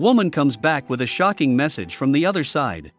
Woman comes back with a shocking message from the other side.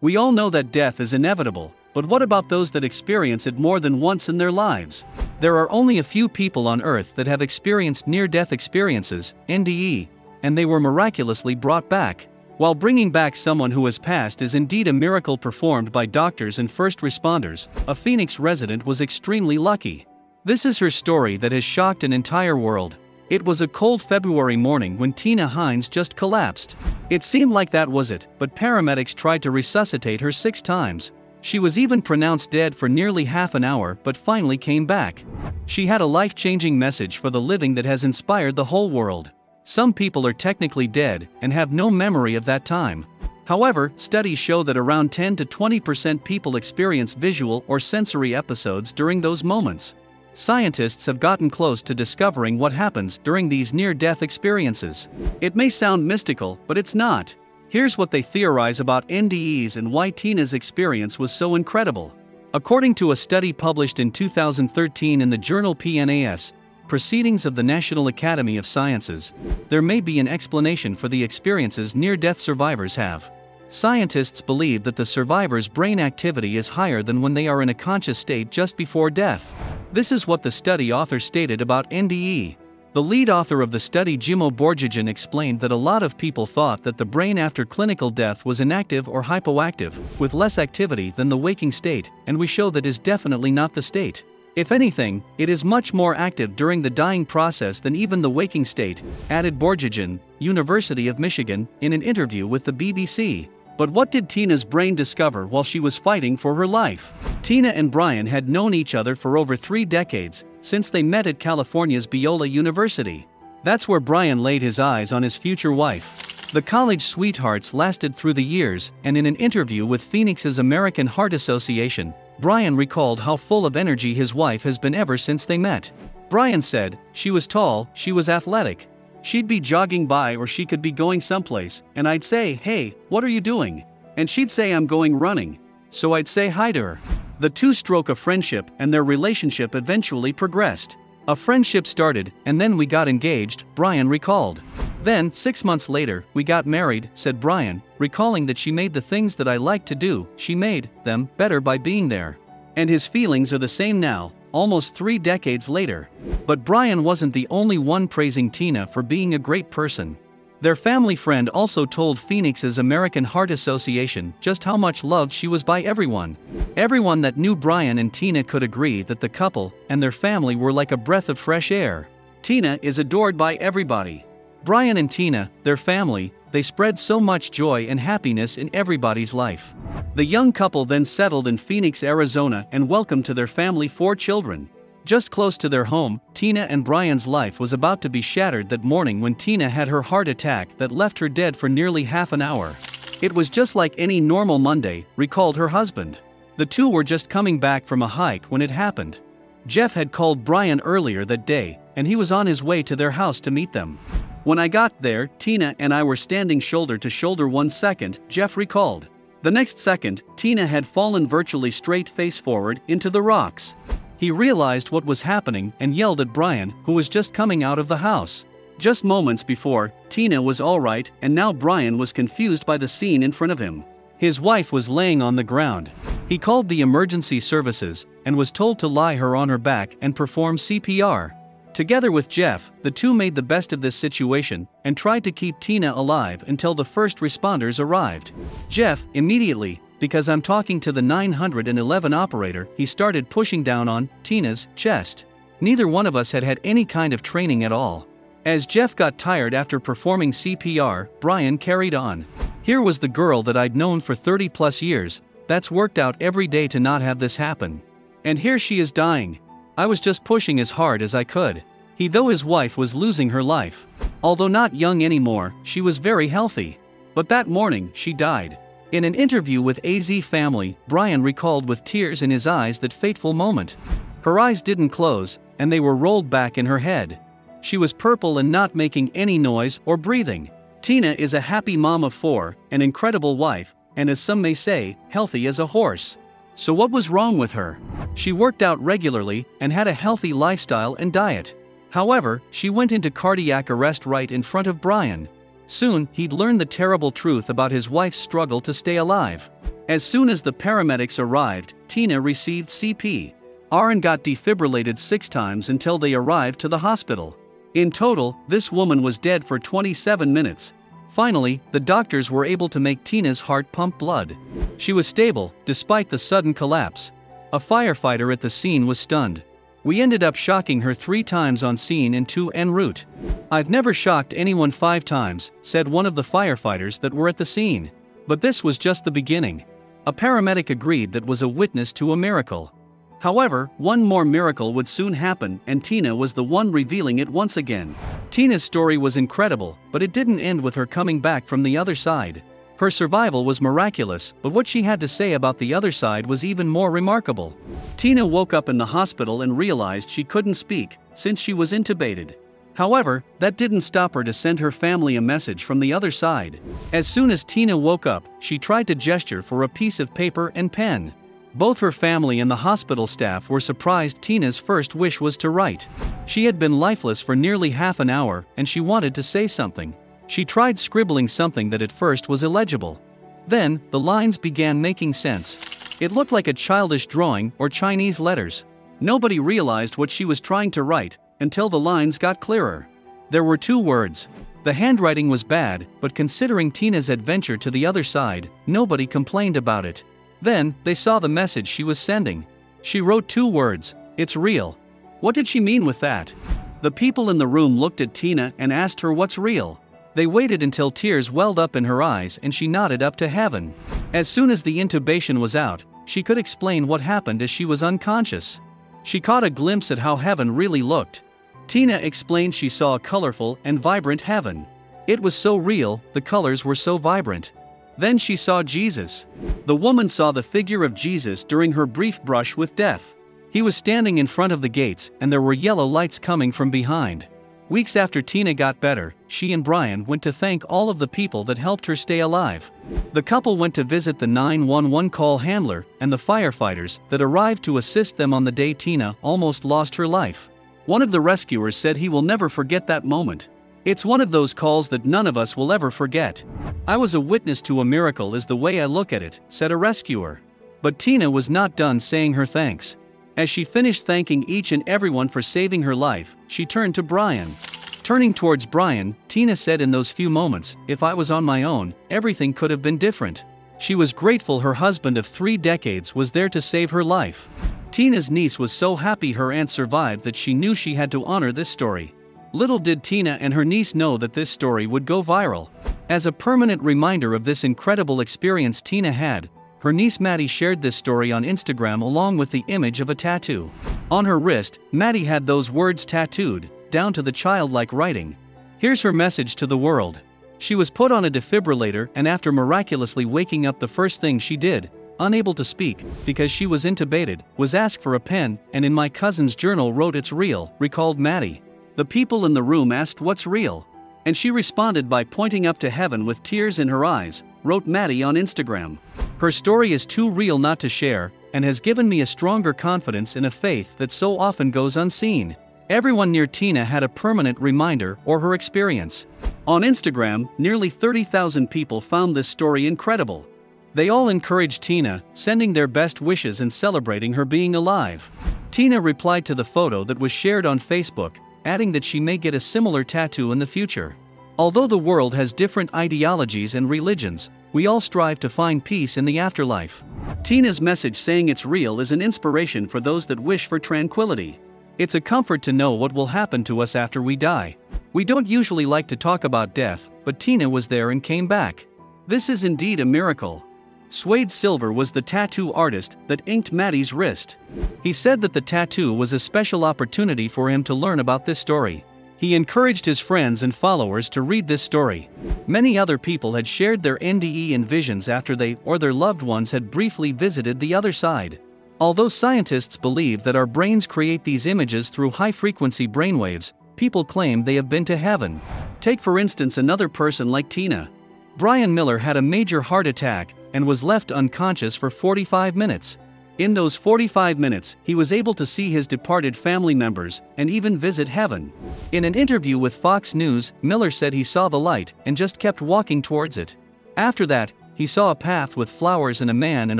We all know that death is inevitable, but what about those that experience it more than once in their lives? There are only a few people on Earth that have experienced near-death experiences, NDE, and they were miraculously brought back. While bringing back someone who has passed is indeed a miracle performed by doctors and first responders, a Phoenix resident was extremely lucky. This is her story that has shocked an entire world. It was a cold February morning when Tina Hines just collapsed. It seemed like that was it, but paramedics tried to resuscitate her 6 times. She was even pronounced dead for nearly half an hour but finally came back. She had a life-changing message for the living that has inspired the whole world. Some people are technically dead and have no memory of that time. However, studies show that around 10 to 20% people experience visual or sensory episodes during those moments. Scientists have gotten close to discovering what happens during these near-death experiences. It may sound mystical, but it's not. Here's what they theorize about NDEs and why Tina's experience was so incredible. According to a study published in 2013 in the journal PNAS, Proceedings of the National Academy of Sciences, there may be an explanation for the experiences near-death survivors have. Scientists believe that the survivor's brain activity is higher than when they are in a conscious state just before death. This is what the study author stated about NDE. The lead author of the study, Jimo Borjajan, explained that a lot of people thought that the brain after clinical death was inactive or hypoactive, with less activity than the waking state, and we show that is definitely not the state. If anything, it is much more active during the dying process than even the waking state, added Borjajan, University of Michigan, in an interview with the BBC. But what did Tina's brain discover while she was fighting for her life? Tina and Brian had known each other for over 3 decades, since they met at California's Biola University. That's where Brian laid his eyes on his future wife. The college sweethearts lasted through the years, and in an interview with Phoenix's American Heart Association, Brian recalled how full of energy his wife has been ever since they met. Brian said, "She was tall, she was athletic. She'd be jogging by or she could be going someplace, and I'd say, 'Hey, what are you doing?' And she'd say, 'I'm going running.' So I'd say hi to her." The two struck a friendship and their relationship eventually progressed. "A friendship started, and then we got engaged," Brian recalled. "Then, 6 months later, we got married," said Brian, recalling that she made the things that I like to do, she made them better by being there. And his feelings are the same now, almost 3 decades later. But Brian wasn't the only one praising Tina for being a great person. Their family friend also told Phoenix's American Heart Association just how much loved she was by everyone. Everyone that knew Brian and Tina could agree that the couple and their family were like a breath of fresh air. Tina is adored by everybody. Brian and Tina, their family, they spread so much joy and happiness in everybody's life. The young couple then settled in Phoenix, Arizona and welcomed to their family 4 children. Just close to their home, Tina and Brian's life was about to be shattered that morning when Tina had her heart attack that left her dead for nearly half an hour. "It was just like any normal Monday," recalled her husband. The two were just coming back from a hike when it happened. Jeff had called Brian earlier that day, and he was on his way to their house to meet them. "When I got there, Tina and I were standing shoulder to shoulder 1 second, Jeff recalled. The next second, Tina had fallen virtually straight face forward into the rocks. He realized what was happening and yelled at Brian, who was just coming out of the house. Just moments before, Tina was alright, and now Brian was confused by the scene in front of him. His wife was laying on the ground. He called the emergency services and was told to lie her on her back and perform CPR. Together with Jeff, the two made the best of this situation and tried to keep Tina alive until the first responders arrived. Jeff, immediately, because I'm talking to the 911 operator, he started pushing down on Tina's chest. Neither one of us had had any kind of training at all. As Jeff got tired after performing CPR, Brian carried on. "Here was the girl that I'd known for 30 plus years, that's worked out every day to not have this happen. And here she is dying. I was just pushing as hard as I could." Though his wife was losing her life. Although not young anymore, she was very healthy. But that morning, she died. In an interview with AZ Family, Brian recalled with tears in his eyes that fateful moment. Her eyes didn't close, and they were rolled back in her head. She was purple and not making any noise or breathing. Tina is a happy mom of 4, an incredible wife, and as some may say, healthy as a horse. So what was wrong with her? She worked out regularly and had a healthy lifestyle and diet. However, she went into cardiac arrest right in front of Brian. Soon, he'd learn the terrible truth about his wife's struggle to stay alive. As soon as the paramedics arrived, Tina received CPR and got defibrillated 6 times until they arrived to the hospital. In total, this woman was dead for 27 minutes. Finally, the doctors were able to make Tina's heart pump blood. She was stable, despite the sudden collapse. A firefighter at the scene was stunned. We ended up shocking her 3 times on scene and 2 en route. "I've never shocked anyone 5 times, said one of the firefighters that were at the scene. But this was just the beginning. A paramedic agreed that was a witness to a miracle. However, one more miracle would soon happen, and Tina was the one revealing it once again. Tina's story was incredible, but it didn't end with her coming back from the other side. Her survival was miraculous, but what she had to say about the other side was even more remarkable. Tina woke up in the hospital and realized she couldn't speak, since she was intubated. However, that didn't stop her to send her family a message from the other side. As soon as Tina woke up, she tried to gesture for a piece of paper and pen. Both her family and the hospital staff were surprised. Tina's first wish was to write. She had been lifeless for nearly half an hour, and she wanted to say something. She tried scribbling something that at first was illegible. Then, the lines began making sense. It looked like a childish drawing or Chinese letters. Nobody realized what she was trying to write, until the lines got clearer. There were 2 words. The handwriting was bad, but considering Tina's adventure to the other side, nobody complained about it. Then, they saw the message she was sending. She wrote 2 words, "It's real." What did she mean with that? The people in the room looked at Tina and asked her what's real. They waited until tears welled up in her eyes and she nodded up to heaven. As soon as the intubation was out, she could explain what happened as she was unconscious. She caught a glimpse at how heaven really looked. Tina explained she saw a colorful and vibrant heaven. It was so real, the colors were so vibrant. Then she saw Jesus. The woman saw the figure of Jesus during her brief brush with death. He was standing in front of the gates and there were yellow lights coming from behind. Weeks after Tina got better, she and Brian went to thank all of the people that helped her stay alive. The couple went to visit the 911 call handler and the firefighters that arrived to assist them on the day Tina almost lost her life. One of the rescuers said he will never forget that moment. "It's one of those calls that none of us will ever forget. I was a witness to a miracle is the way I look at it," said a rescuer. But Tina was not done saying her thanks. As she finished thanking each and everyone for saving her life, she turned to Brian. Turning towards Brian, Tina said in those few moments, "If I was on my own, everything could have been different." She was grateful her husband of 3 decades was there to save her life. Tina's niece was so happy her aunt survived that she knew she had to honor this story. Little did Tina and her niece know that this story would go viral. As a permanent reminder of this incredible experience Tina had, her niece Maddie shared this story on Instagram along with the image of a tattoo. On her wrist, Maddie had those words tattooed, down to the childlike writing. Here's her message to the world. She was put on a defibrillator and after miraculously waking up the first thing she did, unable to speak, because she was intubated, was ask for a pen and in my cousin's journal wrote "It's real," recalled Maddie. The people in the room asked what's real? And she responded by pointing up to heaven with tears in her eyes, wrote Maddie on Instagram. Her story is too real not to share, and has given me a stronger confidence in a faith that so often goes unseen. Everyone near Tina had a permanent reminder or her experience. On Instagram, nearly 30,000 people found this story incredible. They all encouraged Tina, sending their best wishes and celebrating her being alive. Tina replied to the photo that was shared on Facebook, adding that she may get a similar tattoo in the future. Although the world has different ideologies and religions, we all strive to find peace in the afterlife. Tina's message saying it's real is an inspiration for those that wish for tranquility. It's a comfort to know what will happen to us after we die. We don't usually like to talk about death, but Tina was there and came back. This is indeed a miracle. Suede Silver was the tattoo artist that inked Maddie's wrist. He said that the tattoo was a special opportunity for him to learn about this story. He encouraged his friends and followers to read this story. Many other people had shared their NDE and visions after they or their loved ones had briefly visited the other side. Although scientists believe that our brains create these images through high-frequency brainwaves, people claim they have been to heaven. Take for instance another person like Tina. Brian Miller had a major heart attack and was left unconscious for 45 minutes. In those 45 minutes, he was able to see his departed family members and even visit heaven. In an interview with Fox News, Miller said he saw the light and just kept walking towards it. After that, he saw a path with flowers and a man and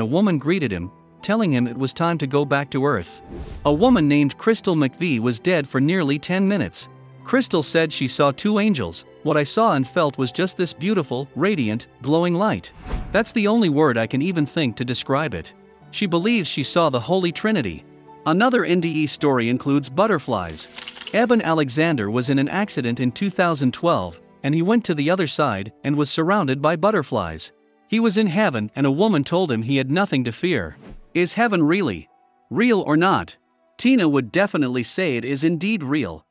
a woman greeted him, telling him it was time to go back to Earth. A woman named Crystal McVie was dead for nearly 10 minutes. Crystal said she saw two angels. What I saw and felt was just this beautiful, radiant, glowing light. That's the only word I can even think to describe it. She believes she saw the Holy Trinity. Another NDE story includes butterflies. Eben Alexander was in an accident in 2012, and he went to the other side and was surrounded by butterflies. He was in heaven and a woman told him he had nothing to fear. Is heaven really real or not? Tina would definitely say it is indeed real.